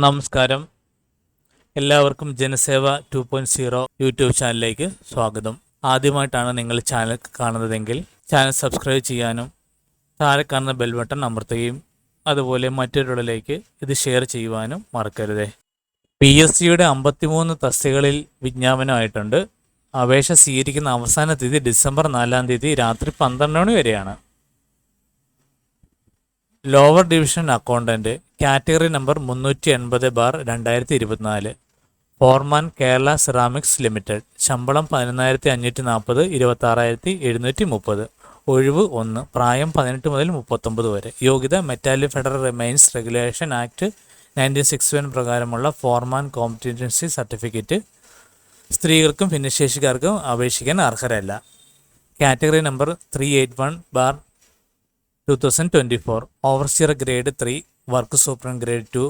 നമസ്കാരം. എല്ലാവർക്കും ജനസേവ 2.0 യൂട്യൂബ് ചാനലിലേക്ക് സ്വാഗതം. ആദ്യമായിട്ടാണ് നിങ്ങൾ ചാനൽ കാണുന്നതെങ്കിൽ ചാനൽ സബ്സ്ക്രൈബ് ചെയ്യാനും താഴെ കാണുന്ന ബെൽ ബട്ടൺ അമർത്തുകയും അതുപോലെ മറ്റൊരാളിലേക്ക് ഇത് ഷെയർ ചെയ്യുവാനും മറക്കരുതേ. PSCയുടെ 53 തസ്തികകളിൽ വിജ്ഞാപനമായിട്ടുണ്ട്. അപേക്ഷ സ്വീകരിക്കുന്ന അവസാന തീയതി ഡിസംബർ 4 രാത്രി 12 മണി വരെയാണ്. Lower division accountant category number 380/2024 ഫോർമാൻ കേരള സെറാമിക്സ് ലിമിറ്റഡ്. ശമ്പളം 11,540, 26,730. ഒഴിവ് 1. പ്രായം 18 മുതൽ 39 വരെ. യോഗ്യത metallic federal mines regulation act 1961 പ്രകാരമുള്ള ഫോർമാൻ കോമ്പറ്റൻസി സർട്ടിഫിക്കറ്റ്. സ്ത്രീകൾക്കും ഭിന്നശേഷിക്കാർക്കും അപേക്ഷിക്കാൻ അർഹരല്ല. Category number 381/2024 overseer grade 3 work superintendent grade 2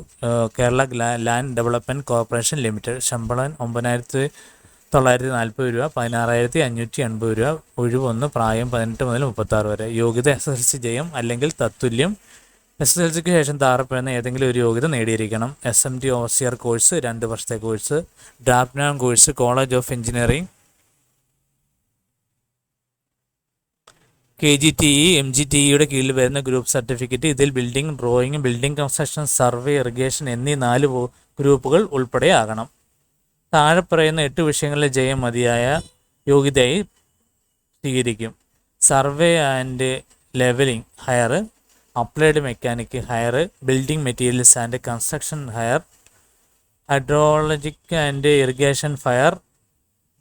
Kerala land development corporation limited. ശമ്പളം 9,940 രൂപ, 16,580 രൂപ. ഒഴിവ് 1. പ്രായം 18 മുതൽ 36 വരെ. യോഗ്യത SSLC ജയം അല്ലെങ്കിൽ തത്തുല്യം. SSLCക്ക് ശേഷം താഴെപ്പറയുന്ന ഏതെങ്കിലും ഒരു യോഗ്യത നേടിയിരിക്കണം. SMT ഓവർസിയർ കോഴ്സ് 2 വർഷത്തെ course, draughtsman course college of engineering, KGTE MGTEയുടെ കീഴിൽ വരുന്ന ഗ്രൂപ്പ് സർട്ടിഫിക്കറ്റ്. ഇതിൽ building, drawing, building construction, survey, irrigation എന്നീ 4 ഗ്രൂപ്പുകൾ ഉൾപ്പെടെയാകണം. താഴെ പറയുന്ന 8 വിഷയങ്ങളിലെ ജയം മതിയായ യോഗ്യതയായി സ്വീകരിക്കും. Survey and levelling higher, applied mechanic higher, building materials and construction higher, hydrologic and irrigation higher,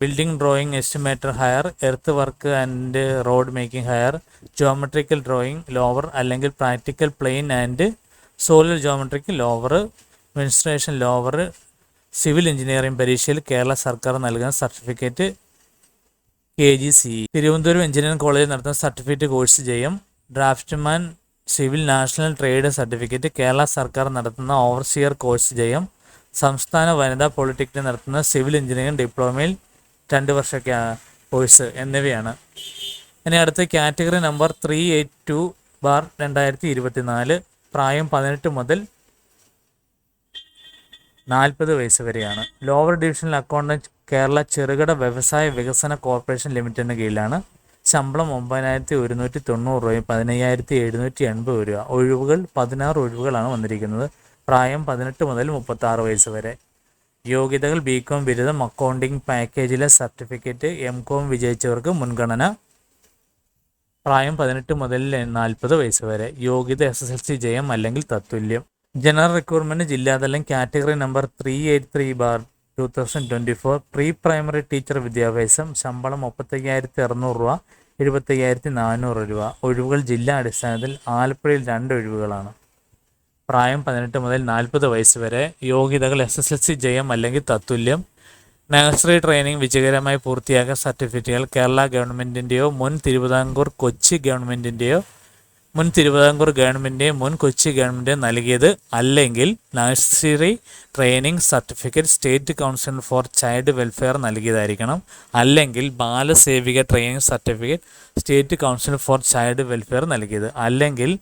building drawing estimator higher, earth work and road making higher, geometrical drawing lower അല്ലെങ്കിൽ practical plane and solid geometric lower, mensuration lower. Civil engineering പരീക്ഷയിൽ കേരള സർക്കാർ നൽകുന്ന certificate KGCE. Thiruvananthapuram engineering കോളേജിൽ നടത്തുന്ന certificate course ജയം. Draughtsman civil national trade certificate Kerala സർക്കാർ നടത്തുന്ന overseer course ജയം. സംസ്ഥാന വനിതാ പോളിടെക്നിക് നടത്തുന്ന സിവിൽ എഞ്ചിനീയറിംഗ് ഡിപ്ലോമയിൽ 2 വർഷ കോഴ്സ് എന്നിവയാണ്. ഇനി അടുത്ത കാറ്റഗറി നമ്പർ 382/2024 പ്രായം 18 മുതൽ 40 വയസ്സ് വരെയാണ്. ലോവർ ഡിവിഷണൽ അക്കൗണ്ടൻറ്റ് കേരള ചെറുകിട വ്യവസായ വികസന കോർപ്പറേഷൻ ലിമിറ്റഡിന് കീഴിലാണ്. ശമ്പളം 9,190 രൂപയും 15,780 രൂപ. ഒഴിവുകൾ 16 ഒഴിവുകളാണ് വന്നിരിക്കുന്നത്. പ്രായം 18 മുതൽ 36 വയസ്സ് വരെ. യോഗ്യതകൾ BCom ബിരുദം, അക്കൗണ്ടിംഗ് പാക്കേജിലെ സർട്ടിഫിക്കറ്റ്, MCom വിജയിച്ചവർക്ക് മുൻഗണന. പ്രായം 18 മുതൽ 40 വയസ്സ് വരെ. യോഗ്യത SSLC ജയം അല്ലെങ്കിൽ തത്തുല്യം. ജനറൽ റിക്രൂട്ട്മെൻറ്റ് ജില്ലാതലം category number 383/2024 pre primary teacher വിദ്യാഭ്യാസം. ശമ്പളം 35,600 രൂപ, 75,400 രൂപ. ഒഴിവുകൾ ജില്ലാ അടിസ്ഥാനത്തിൽ ആലപ്പുഴയിൽ 2 ഒഴിവുകളാണ്. പ്രായം 18 മുതൽ 40 വയസ്സ് വരെ. യോഗ്യതകൾ SSLC ജയം അല്ലെങ്കിൽ തത്തുല്യം. നഴ്സറി ട്രെയിനിങ് വിജയകരമായി പൂർത്തിയാക്കിയ സർട്ടിഫിക്കറ്റുകൾ കേരള ഗവൺമെൻറ്റിൻ്റെയോ മുൻ തിരുവിതാംകൂർ കൊച്ചി ഗവൺമെൻറ്റിൻ്റെയോ മുൻ കൊച്ചി ഗവൺമെൻറ് നൽകിയത് അല്ലെങ്കിൽ nursery training certificate state council for child welfare നൽകിയതായിരിക്കണം. അല്ലെങ്കിൽ ബാലസേവിക training certificate state council for child welfare നൽകിയത്. അല്ലെങ്കിൽ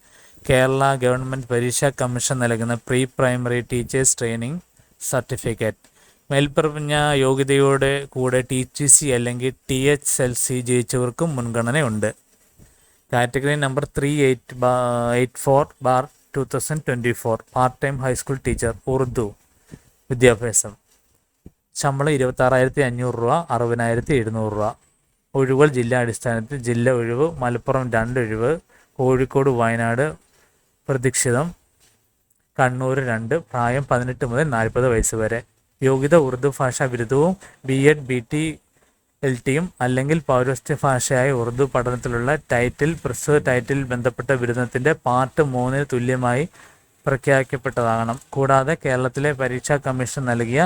കേരള ഗവൺമെൻറ് പരീക്ഷാ കമ്മീഷൻ നൽകുന്ന pre primary teachers training certificate. മേൽപ്പറഞ്ഞ യോഗ്യതയോടെ കൂടെ TTC അല്ലെങ്കിൽ THLC ജയിച്ചവർക്കും മുൻഗണനയുണ്ട്. Category number 384/2024 part time high school teacher Urdu വിദ്യാഭ്യാസം. ശമ്പളം 26,500 രൂപ, 60,700 രൂപ. ഒഴിവുകൾ ജില്ലാ അടിസ്ഥാനത്തിൽ. ജില്ല ഒഴിവ് മലപ്പുറം 2 ഒഴിവ്, കോഴിക്കോട് വയനാട് പ്രതീക്ഷിതം, കണ്ണൂർ 2. പ്രായം 18 മുതൽ 40 വയസ്സ് വരെ. യോഗ്യത ഉറുദു ഭാഷാ ബിരുദവും B.Ed BT.LTയും അല്ലെങ്കിൽ പൗരസ്ത്യ ഭാഷയായ ഉറുദു പഠനത്തിലുള്ള പ്രസ്തുത ടൈറ്റിൽ ബന്ധപ്പെട്ട ബിരുദത്തിൻ്റെ പാർട്ട് 3 തുല്യമായി പ്രഖ്യാപിക്കപ്പെട്ടതാകണം. കൂടാതെ കേരളത്തിലെ പരീക്ഷാ കമ്മീഷൻ നൽകിയ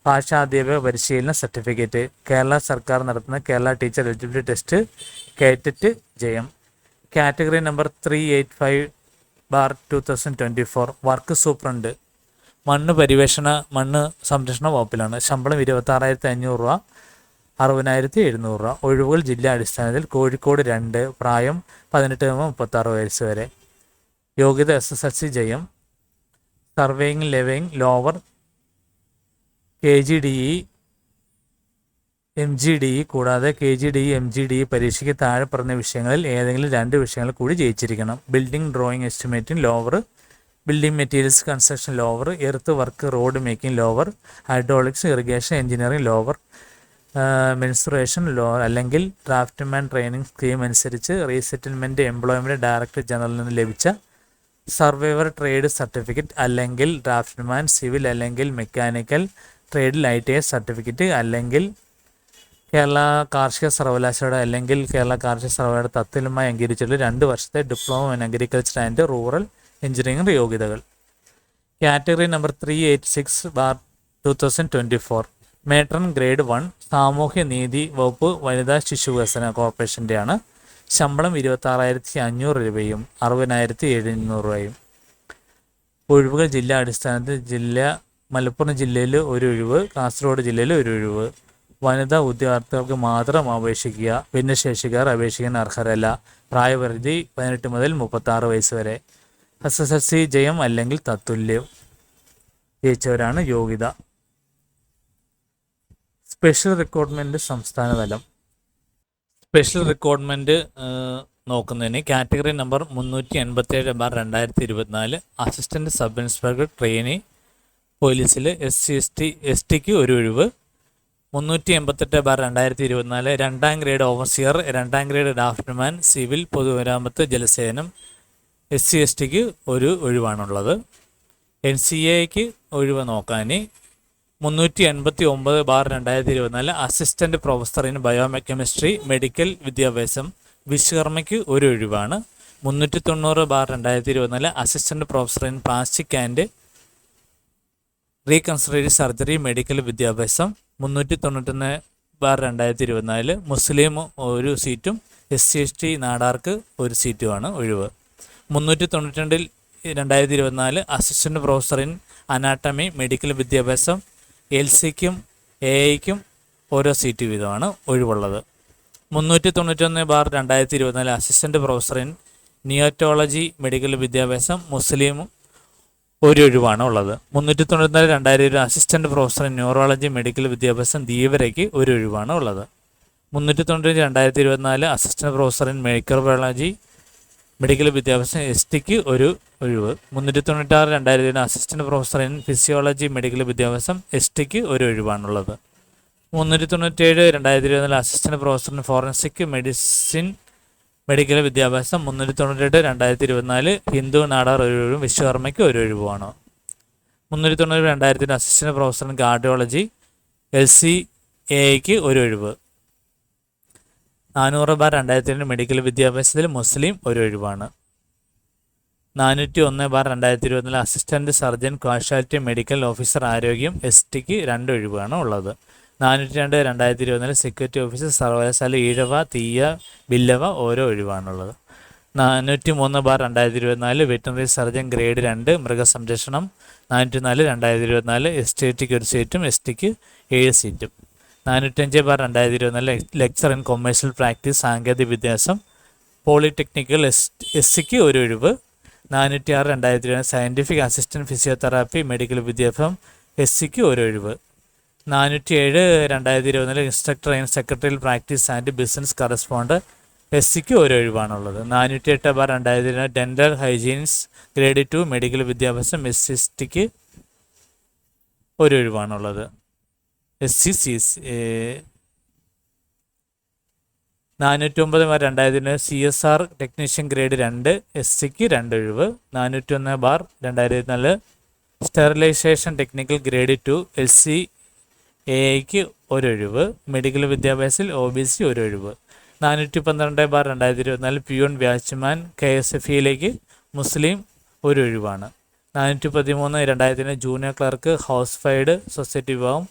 ഭാഷാധ്യാപക പരിശീലന സർട്ടിഫിക്കറ്റ്. കേരള സർക്കാർ നടത്തുന്ന കേരള ടീച്ചർ എലിജിബിലിറ്റി ടെസ്റ്റ് കേറ്ററ്റ് ജയം. കാറ്റഗറി നമ്പർ 385/2024 വർക്ക് സൂപ്രണ്ട് മണ്ണ് സംരക്ഷണ വകുപ്പിലാണ്. ശമ്പളം 26,500 രൂപ, 60,700 രൂപ. ഒഴിവുകൾ ജില്ലാ അടിസ്ഥാനത്തിൽ. കോഴിക്കോട് 2. പ്രായം 18 മുതൽ 36 വയസ്സ് വരെ. യോഗ്യത SSLC ജയം. സർവേയിങ് ലെവയിങ് ലോവർ KGDE MGDE കൂടാതെ KGDE MGDE പരീക്ഷയ്ക്ക് താഴെ പറഞ്ഞ വിഷയങ്ങളിൽ ഏതെങ്കിലും 2 വിഷയങ്ങൾ കൂടി ജയിച്ചിരിക്കണം. Building drawing estimating lower, building materials construction lower, earth work road making lower, hydraulics irrigation engineering lower, mensuration അല്ലെങ്കിൽ ഡ്രാഫ്റ്റ്മാൻ ട്രെയിനിങ് സ്കീം അനുസരിച്ച് റീസെറ്റിൽമെൻറ്റ് എംപ്ലോയ്മെൻറ്റ് ഡയറക്ടർ ജനറലിൽ നിന്ന് ലഭിച്ച സർവൈവർ ട്രേഡ് സർട്ടിഫിക്കറ്റ് അല്ലെങ്കിൽ ഡ്രാഫ്റ്റ്മാൻ സിവിൽ അല്ലെങ്കിൽ മെക്കാനിക്കൽ ട്രേഡിൽ ITI സർട്ടിഫിക്കറ്റ് അല്ലെങ്കിൽ കേരള കാർഷിക സർവകലാശാലയുടെ അല്ലെങ്കിൽ കേരള കാർഷിക സർവകലാശാലയുടെ തത്തുല്യമായി അംഗീകരിച്ചിട്ടുള്ള 2 വർഷത്തെ diploma in agriculture and rural engineering യോഗ്യതകൾ. കാറ്റഗറി നമ്പർ 386/2024 മേട്രൺ ഗ്രേഡ് 1 സാമൂഹ്യ നീതി വകുപ്പ് വനിതാ ശിശു വികസന കോർപ്പറേഷൻ്റെയാണ്. ശമ്പളം 26,500 രൂപയും 60,700 രൂപയും. ഒഴിവുകൾ ജില്ലാ അടിസ്ഥാനത്തിൽ മലപ്പുറം ജില്ലയിൽ ഒരു ഒഴിവ്, കാസർഗോഡ് ജില്ലയിൽ ഒരു ഒഴിവ്. വനിതാ ഉദ്യോഗാർത്ഥികൾക്ക് മാത്രം അപേക്ഷിക്കുക. ഭിന്നശേഷിക്കാർ അപേക്ഷിക്കാൻ അർഹരല്ല. പ്രായപരിധി 18 മുതൽ 36 വയസ്സ് വരെ. SSLC ജയം അല്ലെങ്കിൽ തത്തുല്യം ജയിച്ചവരാണ് യോഗ്യത. സ്പെഷ്യൽ റിക്രൂട്ട്മെൻറ്റ് സംസ്ഥാന തലം. സ്പെഷ്യൽ റിക്രൂട്ട്മെൻറ്റ് നോക്കുന്നതിന് category number 387/2024 assistant sub inspector trainee പോലീസിൽ SC/ST ഒരു ഒഴിവ്. 388/2024 2ാം grade overseer, 2ാം grade draughtsman civil പൊതുമരാമത്ത് ജലസേനം SC/ST ഒരു ഒഴിവാണുള്ളത്. NCAക്ക് ഒഴിവ് നോക്കാൻ 389/2024 assistant professor in biochemistry medical വിദ്യാഭ്യാസം വിശ്വകർമ്മയ്ക്ക് ഒരു ഒഴിവാണ്. 390/2024 assistant professor in plastic and reconstructive surgery medical വിദ്യാഭ്യാസം 391/2024 മുസ്ലിം ഒരു സീറ്റും SC/ST നാടാർക്ക് ഒരു സീറ്റുമാണ് ഒഴിവ്. 392/2024 assistant professor in anatomy medical വിദ്യാഭ്യാസം LCക്കും AIക്കും ഓരോ സീറ്റ് വീതമാണ് ഒഴിവുള്ളത്. 391/2024 അസിസ്റ്റൻറ്റ് പ്രൊഫസർ ഇൻ നിയോറ്റോളജി മെഡിക്കൽ വിദ്യാഭ്യാസം മുസ്ലിമും ഒരു ഒഴിവാണ് ഉള്ളത്. 394/2020 assistant professor in neurology medical വിദ്യാഭ്യാസം ധീവരയ്ക്ക് ഒരു ഒഴിവാണ് ഉള്ളത്. 390/2024 assistant professor in microbiology medical വിദ്യാഭ്യാസം STക്ക് ഒരു ഒഴിവ്. 396/2020 assistant professor in physiology medical വിദ്യാഭ്യാസം STക്ക് ഒരു ഒഴിവാണുള്ളത്. 397/2024 assistant professor in forensic medicine medical വിദ്യാഭ്യാസം 398/2024 ഹിന്ദു നാടാർ ഒരു ഒഴിവും വിശ്വകർമ്മയ്ക്ക് ഒരു ഒഴിവുമാണ്. 390/2020 അസിസ്റ്റൻറ്റ് പ്രൊഫസർ ഇൻ കാർഡിയോളജി LCAക്ക് ഒരു ഒഴിവ്. 400/2020 മെഡിക്കൽ വിദ്യാഭ്യാസത്തിൽ മുസ്ലിം ഒരു ഒഴിവാണ്. 401/2024 assistant surgeon casualty medical officer ആരോഗ്യം STക്ക് 2 ഒഴിവാണ് ഉള്ളത്. 402/2024 സെക്യൂരിറ്റി ഓഫീസർ സർവകലാശാല ഈഴവ തീയ ബില്ലവ ഓരോ ഒഴിവാണുള്ളത്. 403/2024 വെറ്റിനറി സർജൻ ഗ്രേഡ് 2 മൃഗസംരക്ഷണം 404/2024 STക്ക് ഒരു സീറ്റും STക്ക് 7 സീറ്റും. 405/2024 ലെക്ചർ ഇൻ കൊമേഴ്ഷ്യൽ പ്രാക്ടീസ് സാങ്കേതിക വിദ്യാഭ്യാസം പോളിടെക്നിക്കൽ SCക്ക് ഒരു ഒഴിവ്. 406/2024 സയൻറ്റിഫിക് അസിസ്റ്റൻറ്റ് ഫിസിയോതെറാപ്പി മെഡിക്കൽ വിദ്യാഭ്യാസം SCക്ക് ഒരു ഒഴിവ്. 407/2024 instructor in secretarial practice and business correspondent SCക്ക് ഒരു ഒഴിവാണുള്ളത്. 408/2024 ഡെൻ്റൽ ഹൈജീൻസ് ഗ്രേഡ് 2 മെഡിക്കൽ വിദ്യാഭ്യാസം SCSTക്ക് ഒരു ഒഴിവാണുള്ളത്. SCCS 409/2024 CSR ടെക്നീഷ്യൻ ഗ്രേഡ് 2 SCക്ക് 2 ഒഴിവ്. 401/2024 സ്റ്റെറിലൈസേഷൻ ടെക്നിക്കൽ ഗ്രേഡ് 2 LCAക്ക് ഒരു ഒഴിവ്. മെഡിക്കൽ വിദ്യാഭ്യാസത്തിൽ OBC ഒരു ഒഴിവ്. 412/2024 പ്യൂൺ വാച്ച്മാൻ KSFEയിലേക്ക് മുസ്ലിം ഒരു ഒഴിവാണ്. 413/2020 junior clerk house fried society വിഭാഗം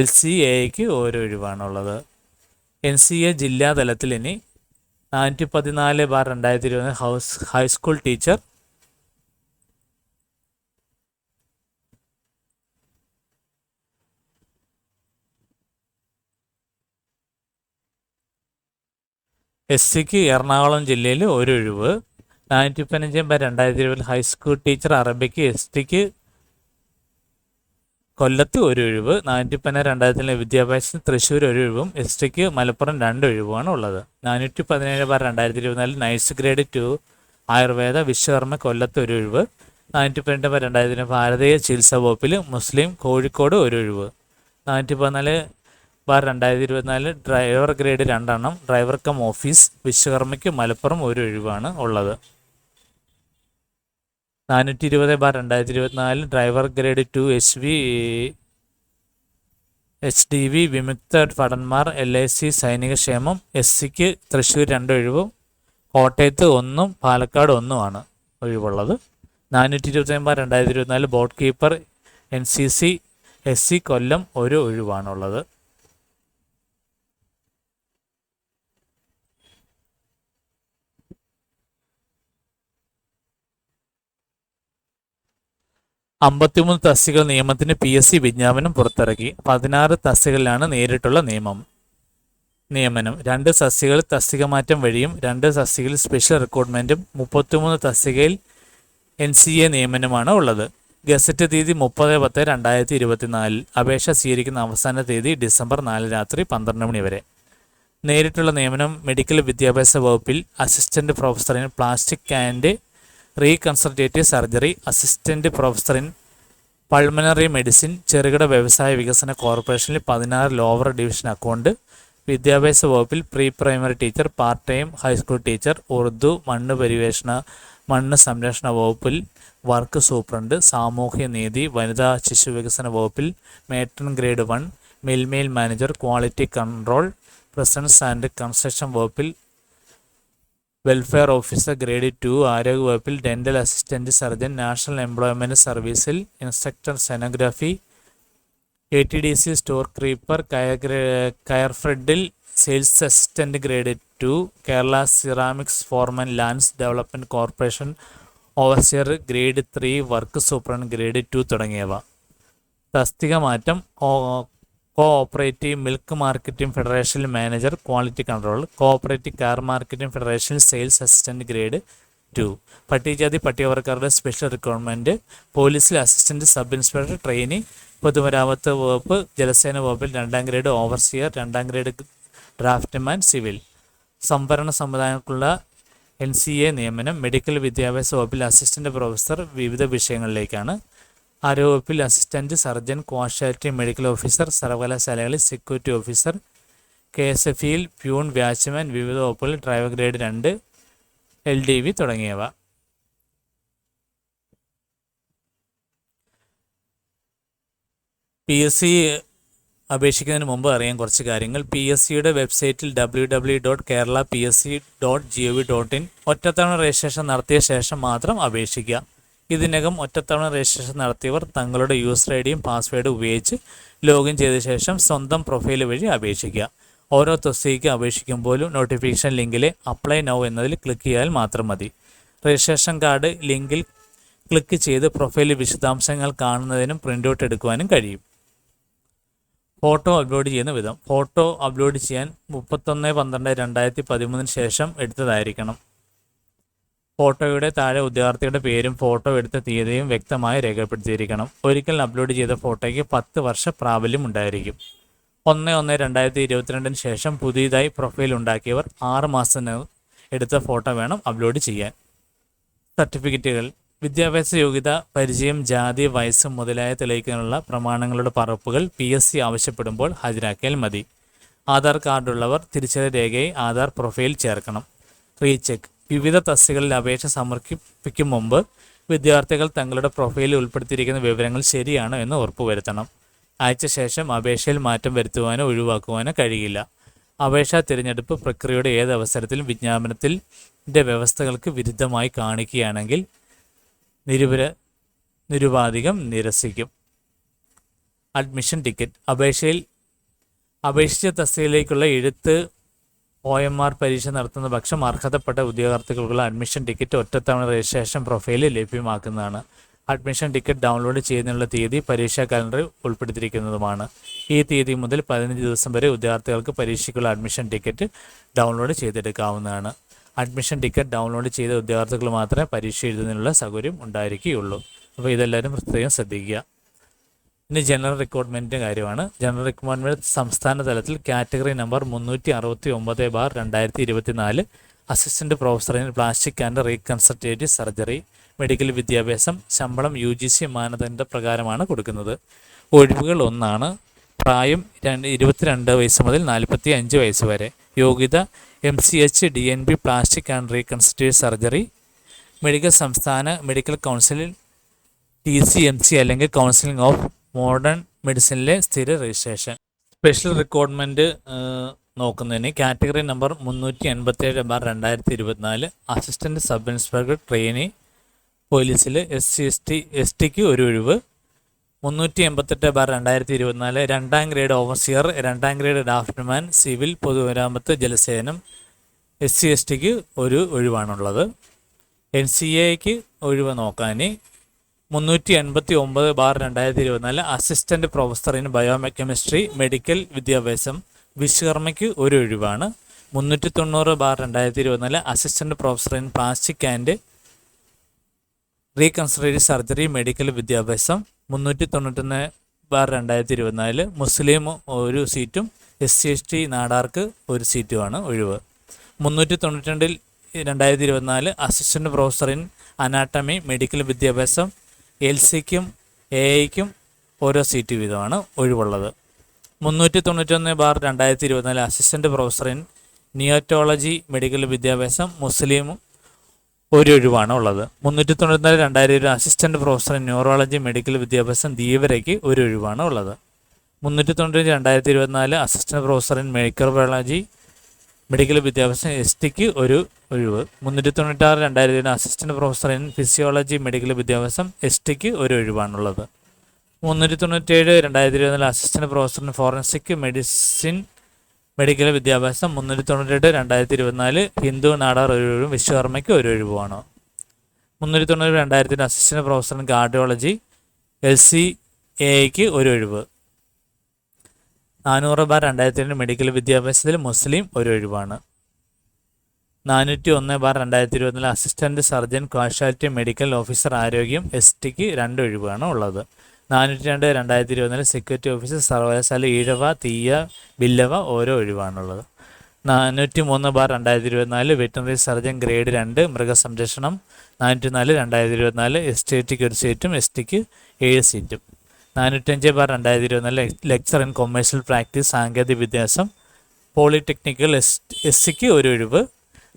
LCAക്ക് ഓരോ ഒഴിവാണുള്ളത്. NCA ജില്ലാ തലത്തിൽ ഇനി 414/2020 ഹൈസ്കൂൾ ടീച്ചർ, SCക്ക് എറണാകുളം ജില്ലയിൽ ഒരു ഒഴിവ്. 415/2020 ഹൈസ്കൂൾ ടീച്ചർ അറബിക്ക് STക്ക് കൊല്ലത്ത് ഒരു ഒഴിവ്. 412 വിദ്യാഭ്യാസത്തിന് തൃശ്ശൂർ ഒരു ഒഴിവും എസ് ടിക്ക് മലപ്പുറം 2 ഒഴിവുമാണ് ഉള്ളത്. 417/2024 നൈസ് ഗ്രേഡ് 2 ആയുർവേദ വിശ്വകർമ്മ കൊല്ലത്ത് ഒരു ഒഴിവ്. 412/2000 ഭാരതീയ ചികിത്സാ വകുപ്പിൽ മുസ്ലിം കോഴിക്കോട് ഒരു ഒഴിവ്. 414/2024 driver grade 2 driver cum office വിശ്വകർമ്മയ്ക്ക് മലപ്പുറം ഒരു ഒഴിവാണ് ഉള്ളത്. 420/2024 ഡ്രൈവർ ഗ്രേഡ് 2 HDV വിമുക്ത ഭടന്മാർ LIC സൈനിക ക്ഷേമം എസ് സിക്ക് തൃശ്ശൂർ 2 ഒഴിവും കോട്ടയത്ത് 1 Palakkad 1 ഒഴിവുള്ളത്. 425/2024 boat keeper NCC SC കൊല്ലം ഒരു ഒഴിവാണുള്ളത്. അമ്പത്തിമൂന്ന് തസ്തികകൾ നിയമനത്തിന് PSC വിജ്ഞാപനം പുറത്തിറക്കി. 16 തസ്തികകളിലാണ് നേരിട്ടുള്ള നിയമനം. 2 തസ്തികകൾ തസ്തിക മാറ്റം വഴിയും 2 തസ്തികയിൽ സ്പെഷ്യൽ റിക്രൂട്ട്മെൻറ്റും 33 തസ്തികയിൽ NCA നിയമനമാണ് ഉള്ളത്. ഗസറ്റ് തീയതി 30/10/2024. അപേക്ഷ സ്വീകരിക്കുന്ന അവസാന തീയതി ഡിസംബർ 4 രാത്രി 12 മണി വരെ. നേരിട്ടുള്ള നിയമനം മെഡിക്കൽ വിദ്യാഭ്യാസ വകുപ്പിൽ assistant professor in plastic and reconstructive surgery, assistant professor in pulmonary medicine, ചെറുകിട വ്യവസായ വികസന കോർപ്പറേഷനിൽ 16 ലോവർ ഡിവിഷൻ അക്കൗണ്ട്, വിദ്യാഭ്യാസ വകുപ്പിൽ pre primary teacher, part time high school teacher, Urdu, മണ്ണ് സംരക്ഷണ വകുപ്പിൽ വർക്ക് സൂപ്രണ്ട്, സാമൂഹ്യ നീതി വനിതാ ശിശു വികസന വകുപ്പിൽ മേട്രൺ ഗ്രേഡ് 1, മിൽമെയിൽ manager, quality control, prisons and construction വകുപ്പിൽ വെൽഫെയർ ഓഫീസർ ഗ്രേഡ് 2, ആരോഗ്യ വകുപ്പിൽ dental assistant surgeon, national employment സർവീസിൽ instructor stenography, ATDC store keeper, കയർഫെഡിൽ sales assistant grade 2, Kerala ceramics foreman lands development corporation overseer grade 3, work superintendent grade 2 തുടങ്ങിയവ. തസ്തിക മാറ്റം cooperative milk marketing ഫെഡറേഷനിൽ manager quality control, cooperative car marketing ഫെഡറേഷനിൽ sales assistant grade 2. പട്ടികജാതി പട്ടികവർഗക്കാരുടെ special recruitment, പോലീസിൽ assistant sub inspector trainee, പൊതുമരാമത്ത് വകുപ്പ് ജലസേന വകുപ്പിൽ 2ാം grade overseer, 2ാം grade draughtsman civil. സംവരണ സമുദായങ്ങൾക്കുള്ള NCA നിയമനം മെഡിക്കൽ വിദ്യാഭ്യാസ വകുപ്പിൽ അസിസ്റ്റൻറ്റ് പ്രൊഫസർ വിവിധ വിഷയങ്ങളിലേക്കാണ്. ആരോഗ്യവകുപ്പിൽ അസിസ്റ്റൻറ്റ് സർജൻ, ക്വാഷ്യാലിറ്റി മെഡിക്കൽ ഓഫീസർ, സർവകലാശാലകളിൽ സെക്യൂരിറ്റി ഓഫീസർ, KSFEയിൽ പ്യൂൺ, വാച്ച്മാൻ, വിവിധ വകുപ്പുകളിൽ ഡ്രൈവർ ഗ്രേഡ് 2, LDV തുടങ്ങിയവ. PSC അപേക്ഷിക്കുന്നതിന് മുമ്പ് അറിയാൻ കുറച്ച് കാര്യങ്ങൾ. PSCയുടെ വെബ്സൈറ്റിൽ www.keralapsc.gov.in ഒറ്റത്തവണ രജിസ്ട്രേഷൻ നടത്തിയ ശേഷം മാത്രം അപേക്ഷിക്കുക. ഇതിനകം ഒറ്റത്തവണ രജിസ്ട്രേഷൻ നടത്തിയവർ തങ്ങളുടെ യൂസർ ഐഡിയും പാസ്വേഡും ഉപയോഗിച്ച് ലോഗിൻ ചെയ്ത ശേഷം സ്വന്തം പ്രൊഫൈൽ വഴി അപേക്ഷിക്കുക. ഓരോ തസ്തികയ്ക്ക് അപേക്ഷിക്കുമ്പോഴും നോട്ടിഫിക്കേഷൻ ലിങ്കിലെ അപ്ലൈ നൗ എന്നതിൽ ക്ലിക്ക് ചെയ്താൽ മാത്രം മതി. രജിസ്ട്രേഷൻ കാർഡ് ലിങ്കിൽ ക്ലിക്ക് ചെയ്ത് പ്രൊഫൈലിൽ വിശദാംശങ്ങൾ കാണുന്നതിനും പ്രിൻ്റ് എടുക്കുവാനും കഴിയും. ഫോട്ടോ അപ്ലോഡ് ചെയ്യുന്ന വിധം. ഫോട്ടോ അപ്ലോഡ് ചെയ്യാൻ 31/12/2013 ശേഷം എടുത്തതായിരിക്കണം. ഫോട്ടോയുടെ താഴെ ഉദ്യോഗാർത്ഥിയുടെ പേരും ഫോട്ടോ എടുത്ത തീയതിയും വ്യക്തമായി രേഖപ്പെടുത്തിയിരിക്കണം. ഒരിക്കൽ അപ്ലോഡ് ചെയ്ത ഫോട്ടോയ്ക്ക് 10 വർഷ പ്രാബല്യം ഉണ്ടായിരിക്കും. 1/1/2022 ശേഷം പുതിയതായി പ്രൊഫൈൽ ഉണ്ടാക്കിയവർ 6 മാസത്തിനകം എടുത്ത ഫോട്ടോ വേണം അപ്ലോഡ് ചെയ്യാൻ. സർട്ടിഫിക്കറ്റുകൾ. വിദ്യാഭ്യാസ യോഗ്യത, പരിചയം, ജാതി, വയസ്സ് മുതലായ തെളിയിക്കാനുള്ള പ്രമാണങ്ങളുടെ പകർപ്പുകൾ PSC ആവശ്യപ്പെടുമ്പോൾ ഹാജരാക്കിയാൽ മതി. ആധാർ കാർഡുള്ളവർ തിരിച്ചറിയൽ രേഖയായി ആധാർ പ്രൊഫൈൽ ചേർക്കണം. റീചെക്ക്. വിവിധ തസ്തികകളിൽ അപേക്ഷ സമർപ്പിക്കും മുമ്പ് വിദ്യാർത്ഥികൾ തങ്ങളുടെ പ്രൊഫൈലിൽ ഉൾപ്പെടുത്തിയിരിക്കുന്ന വിവരങ്ങൾ ശരിയാണോ എന്ന് ഉറപ്പുവരുത്തണം. അയച്ച ശേഷം അപേക്ഷയിൽ മാറ്റം വരുത്തുവാനോ ഒഴിവാക്കുവാനോ കഴിയില്ല. അപേക്ഷാ തിരഞ്ഞെടുപ്പ് പ്രക്രിയയുടെ ഏത് അവസരത്തിലും വിജ്ഞാപനത്തിൻ്റെ വ്യവസ്ഥകൾക്ക് വിരുദ്ധമായി കാണിക്കുകയാണെങ്കിൽ നിരുപാധികം നിരസിക്കും. Admission ticket. അപേക്ഷിച്ച തസ്തികയിലേക്കുള്ള എഴുത്ത് OMR പരീക്ഷ നടത്തുന്ന പക്ഷം അർഹതപ്പെട്ട ഉദ്യോഗാർത്ഥികൾക്കുള്ള അഡ്മിഷൻ ടിക്കറ്റ് ഒറ്റത്തവണ രജിസ്ട്രേഷൻ പ്രൊഫൈലിൽ ലഭ്യമാക്കുന്നതാണ്. അഡ്മിഷൻ ടിക്കറ്റ് ഡൗൺലോഡ് ചെയ്യുന്നതിനുള്ള തീയതി പരീക്ഷാ കലണ്ടറിൽ ഉൾപ്പെടുത്തിയിരിക്കുന്നതുമാണ്. ഈ തീയതി മുതൽ 15 ദിവസം വരെ ഉദ്യോഗാർത്ഥികൾക്ക് പരീക്ഷയ്ക്കുള്ള അഡ്മിഷൻ ടിക്കറ്റ് ഡൗൺലോഡ് ചെയ്തെടുക്കാവുന്നതാണ്. അഡ്മിഷൻ ടിക്കറ്റ് ഡൗൺലോഡ് ചെയ്ത ഉദ്യോഗാർത്ഥികൾ മാത്രമേ പരീക്ഷ എഴുതുന്നതിനുള്ള സൗകര്യം ഉണ്ടായിരിക്കുകയുള്ളൂ. അപ്പോൾ ഇതെല്ലാവരും പ്രത്യേകം ശ്രദ്ധിക്കുക. ഇനി ജനറൽ റിക്രൂട്ട്മെൻറ്റിൻ്റെ കാര്യമാണ്. ജനറൽ റിക്രൂട്ട്മെൻറ്റ് സംസ്ഥാന തലത്തിൽ category number 369/2024 assistant professor in plastic and reconstructive surgery medical വിദ്യാഭ്യാസം. ശമ്പളം UGC മാനദണ്ഡ പ്രകാരമാണ് കൊടുക്കുന്നത്. ഒഴിവുകൾ ഒന്നാണ്. പ്രായം 22 വയസ്സ് മുതൽ 45 വയസ്സ് വരെ. യോഗ്യത MCH DNB plastic and reconstructive surgery. സംസ്ഥാന മെഡിക്കൽ കൗൺസിലിൽ TCMC അല്ലെങ്കിൽ കൗൺസിലിംഗ് ഓഫ് മോഡേൺ മെഡിസിനിലെ സ്ഥിര രജിസ്ട്രേഷൻ. സ്പെഷ്യൽ റിക്രൂട്ട്മെൻറ്റ് നോക്കുന്നതിന് category number 387/2024 assistant sub inspector trainee പോലീസിൽ SC/ST ഒരു ഒഴിവ്. 388/2024 2ാം grade overseer, 2ാം grade draughtsman, civil, പൊതുമരാമത്ത്, ജലസേനം SC/ST ഒരു ഒഴിവാണുള്ളത്. NCA ഒഴിവ് നോക്കാൻ 389/2024 assistant professor in biochemistry medical വിദ്യാഭ്യാസം വിശ്വകർമ്മയ്ക്ക് ഒരു ഒഴിവാണ്. 390/2024 assistant professor in plastic and reconstructive surgery medical വിദ്യാഭ്യാസം. 391/2024 മുസ്ലിം ഒരു സീറ്റും SC/ST നാടാർക്ക് ഒരു സീറ്റുമാണ് ഒഴിവ്. 392/2024 assistant professor in anatomy medical വിദ്യാഭ്യാസം LCക്കും AIക്കും ഓരോ സീറ്റ് വീതമാണ് ഒഴിവുള്ളത്. 391/2024 അസിസ്റ്റൻറ്റ് പ്രൊഫസർ ഇൻ നിയോറ്റോളജി മെഡിക്കൽ വിദ്യാഭ്യാസം മുസ്ലിം ഒരു ഒഴിവാണ് ഉള്ളത്. 394/2020 assistant professor in neurology medical വിദ്യാഭ്യാസം ധീവരയ്ക്ക് ഒരു ഒഴിവാണ് ഉള്ളത്. 395/2024 assistant professor in microbiology medical വിദ്യാഭ്യാസം STക്ക് ഒരു ഒഴിവ്. 396/2020 assistant professor in physiology medical വിദ്യാഭ്യാസം STക്ക് ഒരു ഒഴിവാണുള്ളത്. 397/2024 assistant professor in forensic medicine medical വിദ്യാഭ്യാസം. 398/2024 ഹിന്ദു നാടാർ ഒരു ഒഴിവും വിശ്വകർമ്മയ്ക്ക് ഒരു ഒഴിവുമാണ്. 390/2020 അസിസ്റ്റൻറ്റ് പ്രൊഫസർ ഇൻ കാർഡിയോളജി LCAക്ക് ഒരു ഒഴിവ്. 400/2020 മെഡിക്കൽ വിദ്യാഭ്യാസത്തിൽ മുസ്ലിം ഒരു ഒഴിവാണ്. 401/2024 assistant surgeon casualty medical officer ആരോഗ്യം STക്ക് 2 ഒഴിവാണ് ഉള്ളത്. 402/2024 സെക്യൂരിറ്റി ഓഫീസർ സർവകലാശാല ഈഴവ, തീയ, ബില്ലവ ഓരോ ഒഴിവാണുള്ളത്. 403/2024 വെറ്റിനറി സർജൻ ഗ്രേഡ് 2 മൃഗസംരക്ഷണം. 404/2024 STക്ക് ഒരു സീറ്റും STക്ക് 7 സീറ്റും. 405/2024 ലെക്ചർ ഇൻ കൊമേഴ്ഷ്യൽ പ്രാക്ടീസ് സാങ്കേതിക വിദ്യാഭ്യാസം പോളിടെക്നിക്കൽ SCക്ക് ഒരു ഒഴിവ്.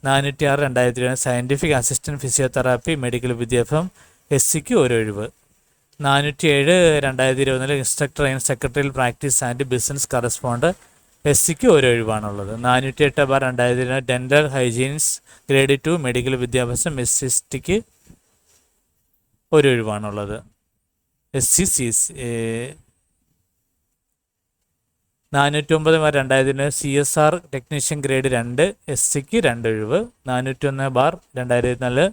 406/2024 സയൻറ്റിഫിക് അസിസ്റ്റൻറ്റ് ഫിസിയോതെറാപ്പി മെഡിക്കൽ വിദ്യാഭ്യാസം SCക്ക് ഒരു ഒഴിവ്. 407/2024 instructor in secretarial practice and business correspondent SCക്ക് ഒരു ഒഴിവാണുള്ളത്. 408/2024 ഡെൻ്റൽ ഹൈജീൻസ് ഗ്രേഡ് 2 മെഡിക്കൽ വിദ്യാഭ്യാസം SCക്ക് ഒരു ഒഴിവാണുള്ളത്. SCCC 409/2024 CSR ടെക്നീഷ്യൻ ഗ്രേഡ് 2 SCക്ക് 2 ഒഴിവ്. 401/2024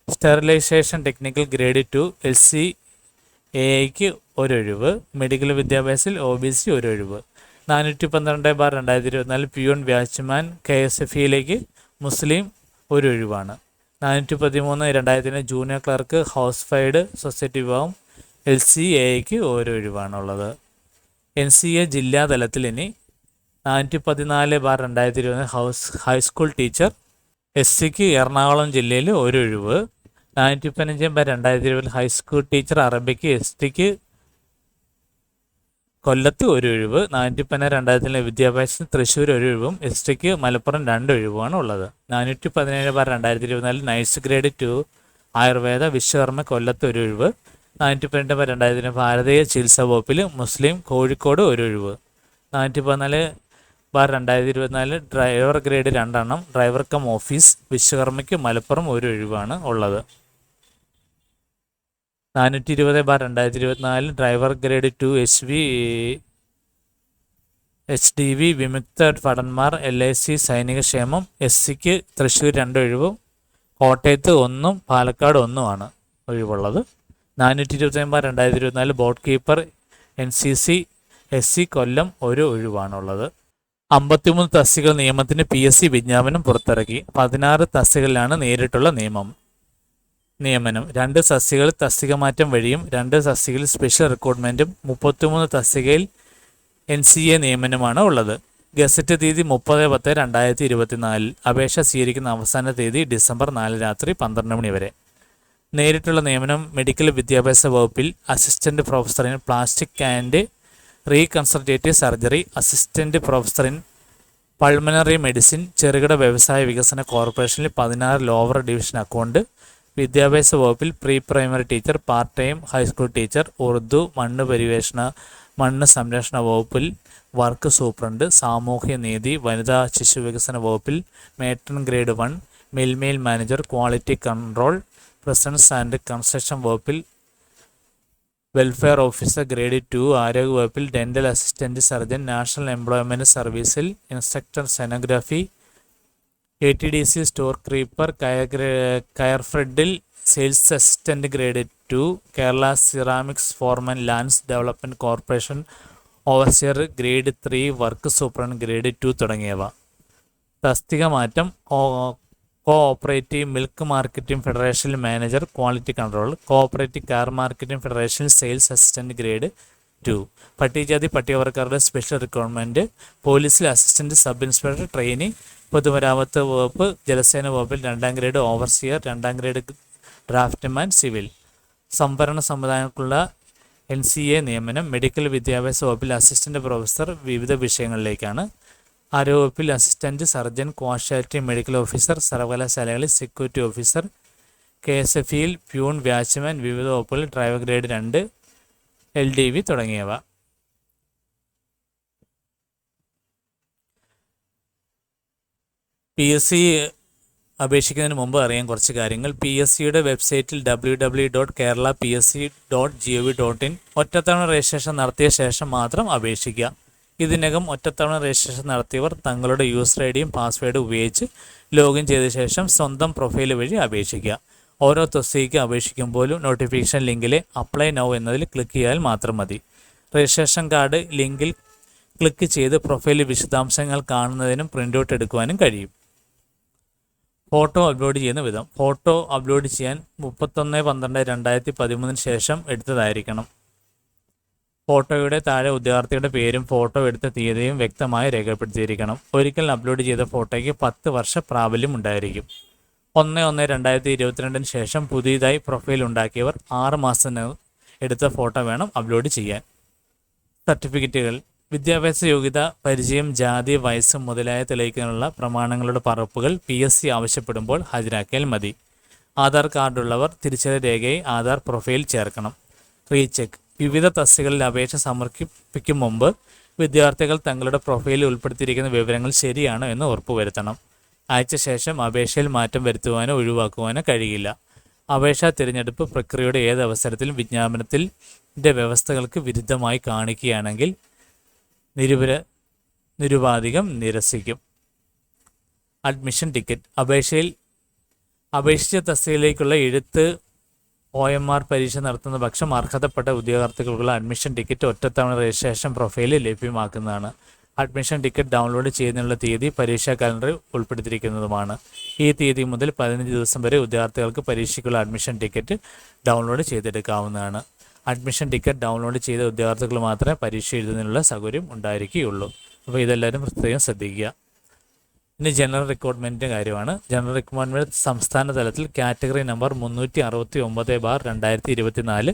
സ്റ്റെറിലൈസേഷൻ ടെക്നിക്കൽ ഗ്രേഡ് 2 LCAIക്ക് ഒരു ഒഴിവ്. മെഡിക്കൽ വിദ്യാഭ്യാസത്തിൽ OBC ഒരു ഒഴിവ്. 412/2024 പ്യൂൺ വാച്ച്മാൻ KSFEയിലേക്ക് മുസ്ലിം ഒരു ഒഴിവാണ്. 413/2024 junior clerk house fried society വിഭാഗം LCAIക്ക് ഒരു ഒഴിവാണുള്ളത്. NCA ജില്ലാ തലത്തിൽ ഇനി 414/2024 ഹൈസ്കൂൾ ടീച്ചർ SCക്ക് എറണാകുളം ജില്ലയിൽ ഒരു ഒഴിവ്. 415/2024 ഹൈസ്കൂൾ ടീച്ചർ അറബിക്ക് STക്ക് കൊല്ലത്ത് ഒരു ഒഴിവ്. 416/2024 വിദ്യാഭ്യാസത്തിന് തൃശ്ശൂർ ഒരു ഒഴിവും STക്ക് മലപ്പുറം 2 ഒഴിവുമാണ് ഉള്ളത്. 417/2024 നൈസ് ഗ്രേഡ് 2 ആയുർവേദ വിശ്വകർമ്മ കൊല്ലത്ത് ഒരു ഒഴിവ്. 418/2024 ഭാരതീയ ചികിത്സാ വകുപ്പിൽ മുസ്ലിം കോഴിക്കോട് ഒരു ഒഴിവ്. 414/2024 driver grade 2 driver cum office വിശ്വകർമ്മയ്ക്ക് മലപ്പുറം ഒരു ഒഴിവാണ് ഉള്ളത്. 420/2024 ഡ്രൈവർ ഗ്രേഡ് 2 HDV വിമുക്ത ഭടന്മാർ LIC സൈനിക ക്ഷേമം SCക്ക് തൃശ്ശൂർ 2 ഒഴിവും കോട്ടയത്ത് 1 Palakkad 1 ഒഴിവുള്ളത്. 429/2024 boat keeper NCC SC കൊല്ലം ഒരു ഒഴിവാണുള്ളത്. 53 തസ്തികകൾ നിയമനത്തിന് PSC വിജ്ഞാപനം പുറത്തിറക്കി. 16 തസ്തികകളിലാണ് നേരിട്ടുള്ള നിയമം. നിയമനം 2 തസ്തികകൾ തസ്തിക മാറ്റം വഴിയും 2 തസ്തികയിൽ സ്പെഷ്യൽ റിക്രൂട്ട്മെൻറ്റും 33 തസ്തികയിൽ NCA നിയമനമാണ് ഉള്ളത്. ഗസറ്റ് തീയതി 30/10/2024. അപേക്ഷ സ്വീകരിക്കുന്ന അവസാന തീയതി ഡിസംബർ 4 രാത്രി 12 മണി വരെ. നേരിട്ടുള്ള നിയമനം മെഡിക്കൽ വിദ്യാഭ്യാസ വകുപ്പിൽ assistant professor in plastic and reconstructive surgery, assistant professor in pulmonary medicine, ചെറുകിട വ്യവസായ വികസന കോർപ്പറേഷനിൽ 16 ലോവർ ഡിവിഷൻ അക്കൗണ്ട്, വിദ്യാഭ്യാസ വകുപ്പിൽ pre primary teacher, part time high school teacher, Urdu, മണ്ണ് സംരക്ഷണ വകുപ്പിൽ വർക്ക് സൂപ്രണ്ട്, സാമൂഹ്യ നീതി, വനിതാ ശിശു വികസന വകുപ്പിൽ മേട്രൺ ഗ്രേഡ് 1, മിൽമെയിൽ manager, quality control, prisons and construction വകുപ്പിൽ വെൽഫെയർ ഓഫീസർ ഗ്രേഡ് 2, ആരോഗ്യ വകുപ്പിൽ dental assistant surgeon, national employment സർവീസിൽ instructor stenography, ATDC store keeper, കയർഫെഡിൽ sales assistant grade 2, Kerala ceramics foreman, lands development corporation overseer grade 3, work superintendent grade 2 തുടങ്ങിയവ. തസ്തിക മാറ്റം cooperative milk marketing ഫെഡറേഷനിൽ manager, quality control, cooperative car marketing ഫെഡറേഷനിൽ sales assistant grade 2. പട്ടികജാതി പട്ടികവർഗക്കാരുടെ special recruitment, പോലീസിൽ assistant sub inspector trainee, പൊതുമരാമത്ത് വകുപ്പ് ജലസേന വകുപ്പിൽ 2ാം grade overseer, 2ാം grade draughtsman civil. സംവരണ സമുദായങ്ങൾക്കുള്ള NCA നിയമനം മെഡിക്കൽ വിദ്യാഭ്യാസ വകുപ്പിൽ അസിസ്റ്റൻറ്റ് പ്രൊഫസർ വിവിധ വിഷയങ്ങളിലേക്കാണ്. ആരോഗ്യവകുപ്പിൽ അസിസ്റ്റൻറ്റ് സർജൻ, ക്വാഷ്യാലിറ്റി മെഡിക്കൽ ഓഫീസർ, സർവകലാശാലകളിൽ സെക്യൂരിറ്റി ഓഫീസർ, KSFEയിൽ പ്യൂൺ, വാച്ച്മാൻ, വിവിധ വകുപ്പുകളിൽ ഡ്രൈവർ ഗ്രേഡ് 2, LDV തുടങ്ങിയവ. PSC അപേക്ഷിക്കുന്നതിന് മുമ്പ് അറിയാൻ കുറച്ച് കാര്യങ്ങൾ. PSCയുടെ വെബ്സൈറ്റിൽ www.keralapsc.gov.in ഒറ്റത്തവണ രജിസ്ട്രേഷൻ നടത്തിയ ശേഷം മാത്രം അപേക്ഷിക്കുക. ഇതിനകം ഒറ്റത്തവണ രജിസ്ട്രേഷൻ നടത്തിയവർ തങ്ങളുടെ യൂസർ ഐഡിയും പാസ്വേഡും ഉപയോഗിച്ച് ലോഗിൻ ചെയ്ത ശേഷം സ്വന്തം പ്രൊഫൈൽ വഴി അപേക്ഷിക്കുക. ഓരോ തസ്തികയ്ക്ക് അപേക്ഷിക്കുമ്പോഴും നോട്ടിഫിക്കേഷൻ ലിങ്കിലെ അപ്ലൈ നൗ എന്നതിൽ ക്ലിക്ക് ചെയ്താൽ മാത്രം മതി. രജിസ്ട്രേഷൻ കാർഡ് ലിങ്കിൽ ക്ലിക്ക് ചെയ്ത് പ്രൊഫൈലിൽ വിശദാംശങ്ങൾ കാണുന്നതിനും പ്രിൻ്റ് ഔട്ട് എടുക്കുവാനും കഴിയും. ഫോട്ടോ അപ്ലോഡ് ചെയ്യുന്ന വിധം. ഫോട്ടോ അപ്ലോഡ് ചെയ്യാൻ 31/12/2013 ശേഷം എടുത്തതായിരിക്കണം. ഫോട്ടോയുടെ താഴെ ഉദ്യോഗാർത്ഥിയുടെ പേരും ഫോട്ടോ എടുത്ത തീയതിയും വ്യക്തമായി രേഖപ്പെടുത്തിയിരിക്കണം. ഒരിക്കൽ അപ്ലോഡ് ചെയ്ത ഫോട്ടോയ്ക്ക് 10 വർഷ പ്രാബല്യം ഉണ്ടായിരിക്കും. 1/1/2022 ശേഷം പുതിയതായി പ്രൊഫൈൽ ഉണ്ടാക്കിയവർ 6 മാസത്തിനകം എടുത്ത ഫോട്ടോ വേണം അപ്ലോഡ് ചെയ്യാൻ. സർട്ടിഫിക്കറ്റുകൾ. വിദ്യാഭ്യാസ യോഗ്യത, പരിചയം, ജാതി, വയസ്സ് മുതലായ തെളിയിക്കാനുള്ള പ്രമാണങ്ങളുടെ പകർപ്പുകൾ PSC ആവശ്യപ്പെടുമ്പോൾ ഹാജരാക്കിയാൽ മതി. ആധാർ കാർഡുള്ളവർ തിരിച്ചറിയൽ രേഖയായി ആധാർ പ്രൊഫൈൽ ചേർക്കണം. റീചെക്ക്. വിവിധ തസ്തികകളിൽ അപേക്ഷ സമർപ്പിക്കും മുമ്പ് വിദ്യാർത്ഥികൾ തങ്ങളുടെ പ്രൊഫൈലിൽ ഉൾപ്പെടുത്തിയിരിക്കുന്ന വിവരങ്ങൾ ശരിയാണോ എന്ന് ഉറപ്പുവരുത്തണം. അയച്ച ശേഷം അപേക്ഷയിൽ മാറ്റം വരുത്തുവാനോ ഒഴിവാക്കുവാനോ കഴിയില്ല. അപേക്ഷാ തിരഞ്ഞെടുപ്പ് പ്രക്രിയയുടെ ഏത് അവസരത്തിലും വിജ്ഞാപനത്തിൻ്റെ വ്യവസ്ഥകൾക്ക് വിരുദ്ധമായി കാണിക്കുകയാണെങ്കിൽ നിരുപാധികം നിരസിക്കും. Admission ticket. അപേക്ഷിച്ച തസ്തികയിലേക്കുള്ള എഴുത്ത് OMR പരീക്ഷ നടത്തുന്ന പക്ഷം അർഹതപ്പെട്ട ഉദ്യോഗാർത്ഥികൾക്കുള്ള അഡ്മിഷൻ ടിക്കറ്റ് ഒറ്റത്തവണ രജിസ്ട്രേഷൻ പ്രൊഫൈലിൽ ലഭ്യമാക്കുന്നതാണ്. അഡ്മിഷൻ ടിക്കറ്റ് ഡൗൺലോഡ് ചെയ്യുന്നതിനുള്ള തീയതി പരീക്ഷാ കലണ്ടറിൽ ഉൾപ്പെടുത്തിയിരിക്കുന്നതുമാണ്. ഈ തീയതി മുതൽ 15 ദിവസം വരെ ഉദ്യോഗാർത്ഥികൾക്ക് പരീക്ഷയ്ക്കുള്ള അഡ്മിഷൻ ടിക്കറ്റ് ഡൗൺലോഡ് ചെയ്തെടുക്കാവുന്നതാണ്. അഡ്മിഷൻ ടിക്കറ്റ് ഡൗൺലോഡ് ചെയ്ത ഉദ്യോഗാർത്ഥികൾ മാത്രമേ പരീക്ഷ എഴുതുന്നതിനുള്ള സൗകര്യം ഉണ്ടായിരിക്കുകയുള്ളൂ. അപ്പോൾ ഇതെല്ലാവരും പ്രത്യേകം ശ്രദ്ധിക്കുക. ഇനി ജനറൽ റിക്രൂട്ട്മെൻറ്റിൻ്റെ കാര്യമാണ്. ജനറൽ റിക്രൂട്ട്മെൻറ്റ് സംസ്ഥാന തലത്തിൽ category number 369/2024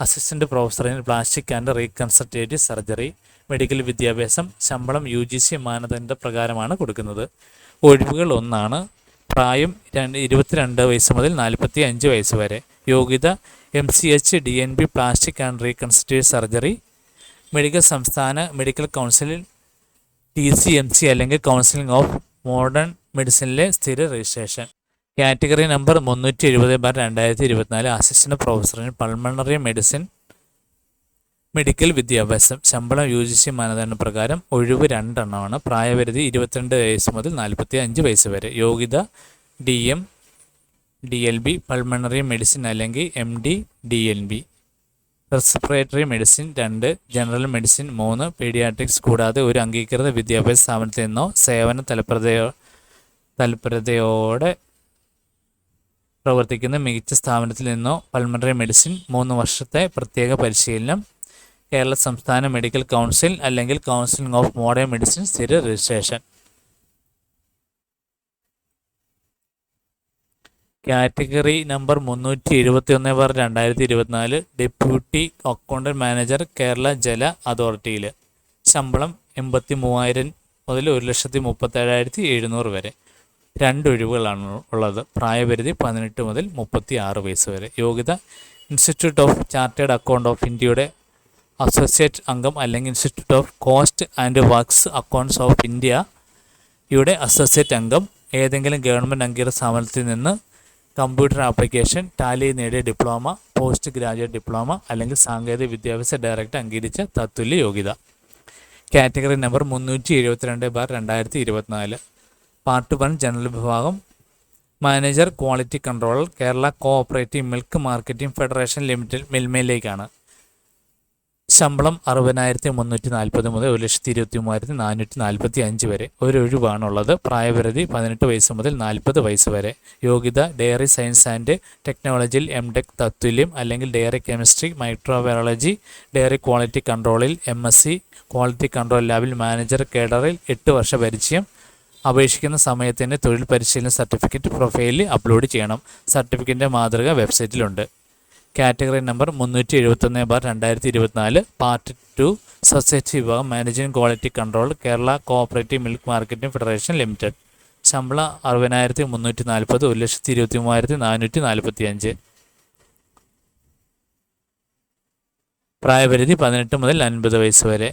assistant professor in plastic and reconstructive surgery, medical വിദ്യാഭ്യാസം. ശമ്പളം UGC മാനദണ്ഡ പ്രകാരമാണ് കൊടുക്കുന്നത്. ഒഴിവുകൾ 1. പ്രായം 22 വയസ്സ് മുതൽ 45 വയസ്സ് വരെ. യോഗ്യത MCH DNB plastic and reconstructive surgery. Medical സംസ്ഥാന മെഡിക്കൽ കൗൺസിലിൽ TCMC അല്ലെങ്കിൽ കൗൺസിലിംഗ് ഓഫ് മോഡേൺ മെഡിസിനിലെ സ്ഥിര registration. Category number 370/2024 assistant professor in pulmonary medicine, medical വിദ്യാഭ്യാസം. ശമ്പളം UGC മാനദണ്ഡ പ്രകാരം. ഒഴിവ് 2 എണ്ണമാണ്. പ്രായപരിധി 22 വയസ്സ് മുതൽ 45 വയസ്സ് വരെ. യോഗ്യത DM DLB പൾമണറി മെഡിസിൻ അല്ലെങ്കിൽ MD DLB. Respiratory medicine 2, general medicine 3, paediatrics കൂടാതെ ഒരു അംഗീകൃത വിദ്യാഭ്യാസ സ്ഥാപനത്തിൽ നിന്നോ സേവന താൽപര്യത്തോടെ പ്രവർത്തിക്കുന്ന മികച്ച സ്ഥാപനത്തിൽ നിന്നോ പൾമണറി മെഡിസിൻ 3 വർഷത്തെ പ്രത്യേക പരിശീലനം, കേരള സംസ്ഥാന മെഡിക്കൽ കൗൺസിൽ അല്ലെങ്കിൽ കൗൺസിലിംഗ് ഓഫ് മോഡേൺ മെഡിസിൻ സ്ഥിര registration. Category number 371/2024 deputy accountant manager Kerala ജല അതോറിറ്റിയിൽ. ശമ്പളം 83,000 മുതൽ 1,37,700 വരെ. 2 ഒഴിവുകളാണ് ഉള്ളത്. പ്രായപരിധി 18 മുതൽ 36 വയസ്സ് വരെ. യോഗ്യത institute of chartered account of ഇന്ത്യയുടെ അസോസിയേറ്റ് അംഗം അല്ലെങ്കിൽ institute of cost and works accounts of ഇന്ത്യയുടെ അസോസിയേറ്റ് അംഗം, ഏതെങ്കിലും ഗവൺമെൻറ് അംഗീകൃത സ്ഥാപനത്തിൽ നിന്ന് കമ്പ്യൂട്ടർ ആപ്ലിക്കേഷൻ ടാലി നേടിയ ഡിപ്ലോമ, പോസ്റ്റ് ഗ്രാജുവേറ്റ് ഡിപ്ലോമ അല്ലെങ്കിൽ സാങ്കേതിക വിദ്യാഭ്യാസ ഡയറക്ടർ അംഗീകരിച്ച തത്തുല്യ യോഗ്യത. Category number 372/2024. പാർട്ട് 1 ജനറൽ വിഭാഗം. Manager quality controller Kerala cooperative milk marketing federation limited മിൽമയിലേക്കാണ്. ശമ്പളം 60,340 മുതൽ 1,23,445 വരെ. ഒരു ഒഴിവാണുള്ളത്. പ്രായപരിധി 18 വയസ്സ് മുതൽ 40 വയസ്സ് വരെ. യോഗ്യത ഡയറി സയൻസ് ആൻഡ് ടെക്നോളജിയിൽ എംടെക് തത്തുല്യം അല്ലെങ്കിൽ dairy chemistry, microbiology, dairy quality കൺട്രോളിൽ MSc, ക്വാളിറ്റി കൺട്രോൾ ലാബിൽ മാനേജർ കേഡറിൽ 8 വർഷ പരിചയം. അപേക്ഷിക്കുന്ന സമയത്തിന് തൊഴിൽ പരിശീലന സർട്ടിഫിക്കറ്റ് പ്രൊഫൈലിൽ അപ്ലോഡ് ചെയ്യണം. സർട്ടിഫിക്കറ്റിൻ്റെ മാതൃക വെബ്സൈറ്റിലുണ്ട്. കാറ്റഗറി നമ്പർ 371/2024 പാർട്ട് 2 സൊസൈറ്റി വിഭാഗം. Managing quality control Kerala cooperative milk marketing federation limited. ശമ്പളം 60,340, 1,23,445. പ്രായപരിധി 18 മുതൽ 50 വയസ്സ് വരെ.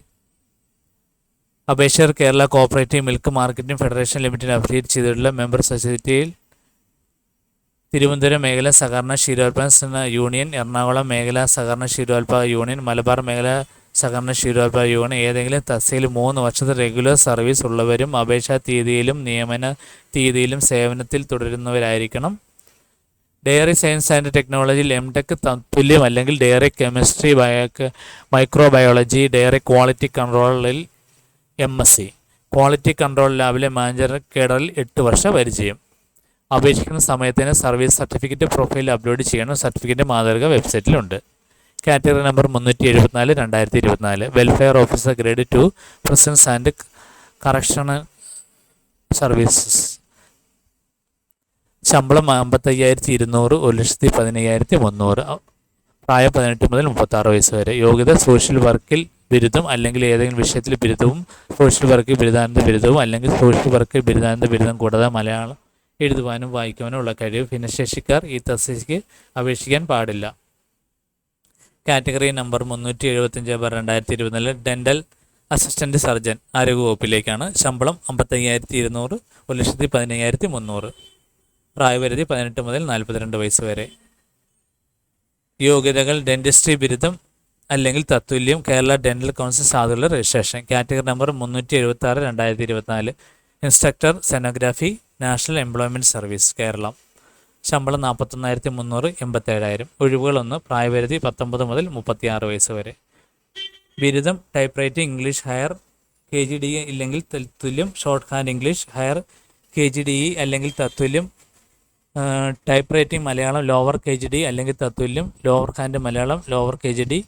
അപേക്ഷകർ Kerala cooperative milk marketing federation limited affiliate ചെയ്തിട്ടുള്ള മെമ്പർ സൊസൈറ്റിയിൽ തിരുവനന്തപുരം മേഖല സഹകരണ ക്ഷീരോത്പാദന യൂണിയൻ, എറണാകുളം മേഖല സഹകരണ ക്ഷീരോത്പാദക യൂണിയൻ, മലബാർ മേഖല സഹകരണ ക്ഷീരോത്പാദക യൂണിയൻ ഏതെങ്കിലും തസ്തികയിൽ 3 വർഷത്തെ റെഗുലർ സർവീസ് ഉള്ളവരും അപേക്ഷാ തീയതിയിലും നിയമന തീയതിയിലും സേവനത്തിൽ തുടരുന്നവരായിരിക്കണം. ഡയറി സയൻസ് ആൻഡ് ടെക്നോളജിയിൽ എംടെക് തുല്യം അല്ലെങ്കിൽ dairy chemistry, microbiology, dairy quality കൺട്രോളിൽ MSc, ക്വാളിറ്റി കൺട്രോൾ ലാബിലെ മാനേജർ കേഡറിൽ 8 വർഷ പരിചയം. അപേക്ഷിക്കുന്ന സമയത്തിന് സർവീസ് സർട്ടിഫിക്കറ്റ് പ്രൊഫൈൽ അപ്ലോഡ് ചെയ്യണം. സർട്ടിഫിക്കറ്റ് മാതൃക വെബ്സൈറ്റിലുണ്ട്. Category number 370/2024 welfare officer grade 2 prisons and correctional services. ശമ്പളം 55,200, 1,15,300. പ്രായം 18 മുതൽ 36 വയസ്സ് വരെ. യോഗ്യത സോഷ്യൽ വർക്കിൽ ബിരുദം അല്ലെങ്കിൽ ഏതെങ്കിലും വിഷയത്തിൽ ബിരുദവും, സോഷ്യൽ വർക്കിൽ ബിരുദാനന്ദ ബിരുദവും അല്ലെങ്കിൽ സോഷ്യൽ വർക്കിൽ ബിരുദാനന്ദ ബിരുദം കൂടാതെ മലയാളം എഴുതുവാനും വായിക്കുവാനും ഉള്ള കഴിവ്. ഭിന്നശേഷിക്കാർ ഈ തസ്തികയ്ക്ക് അപേക്ഷിക്കാൻ പാടില്ല. Category number 375/2024 dental assistant surgeon ആരോഗ്യവകുപ്പിലേക്കാണ്. ശമ്പളം 55,200, 1,15,300. പ്രായപരിധി 18 മുതൽ 42 വയസ്സ് വരെ. യോഗ്യതകൾ ഡെൻറ്റിസ്ട്രി ബിരുദം അല്ലെങ്കിൽ തത്തുല്യം, കേരള ഡെൻ്റൽ കൗൺസിൽ സാധുള്ള registration. Category number 376/2024 instructor stenography, national employment service Keralam. ശമ്പളം 41,300, 87,000. ഒഴിവുകളൊന്ന്. പ്രായപരിധി 19 മുതൽ 36 വയസ്സ് വരെ. ബിരുദം typewriting English higher KGDE ഇല്ലെങ്കിൽ തത്തുല്യം, shorthand English higher KGDE അല്ലെങ്കിൽ തത്തുല്യം, typewriting Malayalam lower KGDE അല്ലെങ്കിൽ തത്തുല്യം, lower hand Malayalam lower KGDE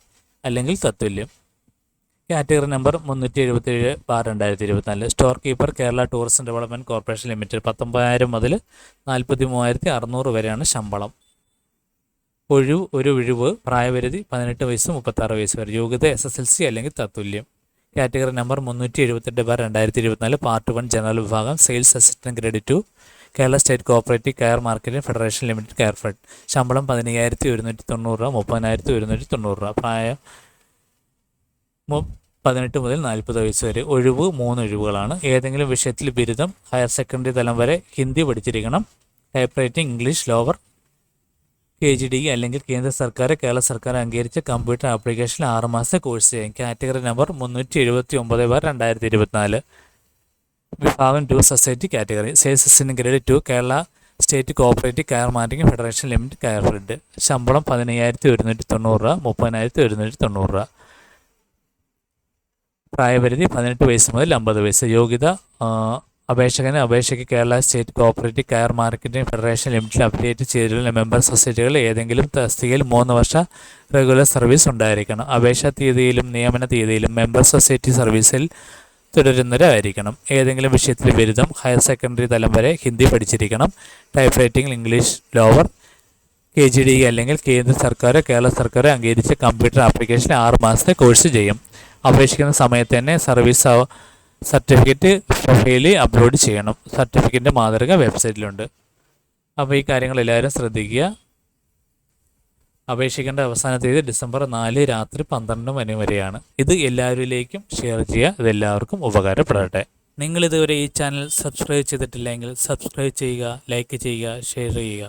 അല്ലെങ്കിൽ തത്തുല്യം. Category number 377/2024 store keeper Kerala tourism development corporation limited. 19,000 മുതൽ 43,600 വരെയാണ് ശമ്പളം. ഒരു ഒഴിവ്. പ്രായപരിധി 18 വയസ്സ് 36 വയസ്സ് വരെ. യോഗ്യത SSLC അല്ലെങ്കിൽ തത്തുല്യം. കാറ്റഗറി നമ്പർ 378/2024 പാർട്ട് 1 ജനറൽ വിഭാഗം. Sales assistant grade 2 Kerala state cooperative care marketing federation limited Coirfed. ശമ്പളം 15,190, 30,190. പ്രായം 18 മുതൽ 40 വയസ്സ് വരെ. ഒഴിവ് 3 ഒഴിവുകളാണ്. ഏതെങ്കിലും വിഷയത്തിൽ ബിരുദം, ഹയർ സെക്കൻഡറി തലം വരെ ഹിന്ദി പഠിച്ചിരിക്കണം. Type writing English lower KGDE അല്ലെങ്കിൽ കേന്ദ്ര സർക്കാർ, കേരള സർക്കാർ അംഗീകരിച്ച കമ്പ്യൂട്ടർ ആപ്ലിക്കേഷൻ 6 മാസത്തെ കോഴ്സ് ചെയ്യും. കാറ്റഗറി നമ്പർ 379/2024 വിഭാഗം 2 society category. Sales assistant grade 2 Kerala state cooperative care marketing federation limited Coirfed. ശമ്പളം 15,190, 30,190. പ്രായപരിധി 18 വയസ്സ് മുതൽ 50 വയസ്സ്. യോഗ്യത അപേക്ഷയ്ക്ക് Kerala state cooperative coir marketing federation limited affiliate ചെയ്തിട്ടുള്ള മെമ്പർ സൊസൈറ്റികൾ ഏതെങ്കിലും തസ്തികയിൽ 3 വർഷ റെഗുലർ സർവീസ് ഉണ്ടായിരിക്കണം. അപേക്ഷാ തീയതിയിലും നിയമന തീയതിയിലും മെമ്പർ സൊസൈറ്റി സർവീസിൽ തുടരുന്നവരായിരിക്കണം. ഏതെങ്കിലും വിഷയത്തിൽ ബിരുദം, ഹയർ സെക്കൻഡറി തലം വരെ ഹിന്ദി പഠിച്ചിരിക്കണം. Type writing English lower KGD അല്ലെങ്കിൽ കേന്ദ്ര സർക്കാരോ കേരള സർക്കാരോ അംഗീകരിച്ച കമ്പ്യൂട്ടർ ആപ്ലിക്കേഷൻ 6 മാസത്തെ കോഴ്സ് ചെയ്യും. അപേക്ഷിക്കുന്ന സമയത്ത് തന്നെ സർവീസ് സർട്ടിഫിക്കറ്റ് പ്രൊഫൈലിൽ അപ്ലോഡ് ചെയ്യണം. സർട്ടിഫിക്കറ്റിൻ്റെ മാതൃക വെബ്സൈറ്റിലുണ്ട്. അപ്പോൾ ഈ കാര്യങ്ങൾ എല്ലാവരും ശ്രദ്ധിക്കുക. അപേക്ഷിക്കേണ്ട അവസാന തീയതി ഡിസംബർ 4 രാത്രി 12 മണി വരെയാണ്. ഇത് എല്ലാവരിലേക്കും ഷെയർ ചെയ്യുക. ഇതെല്ലാവർക്കും ഉപകാരപ്പെടട്ടെ. നിങ്ങളിതുവരെ ഈ ചാനൽ സബ്സ്ക്രൈബ് ചെയ്തിട്ടില്ലെങ്കിൽ സബ്സ്ക്രൈബ് ചെയ്യുക, ലൈക്ക് ചെയ്യുക, ഷെയർ ചെയ്യുക.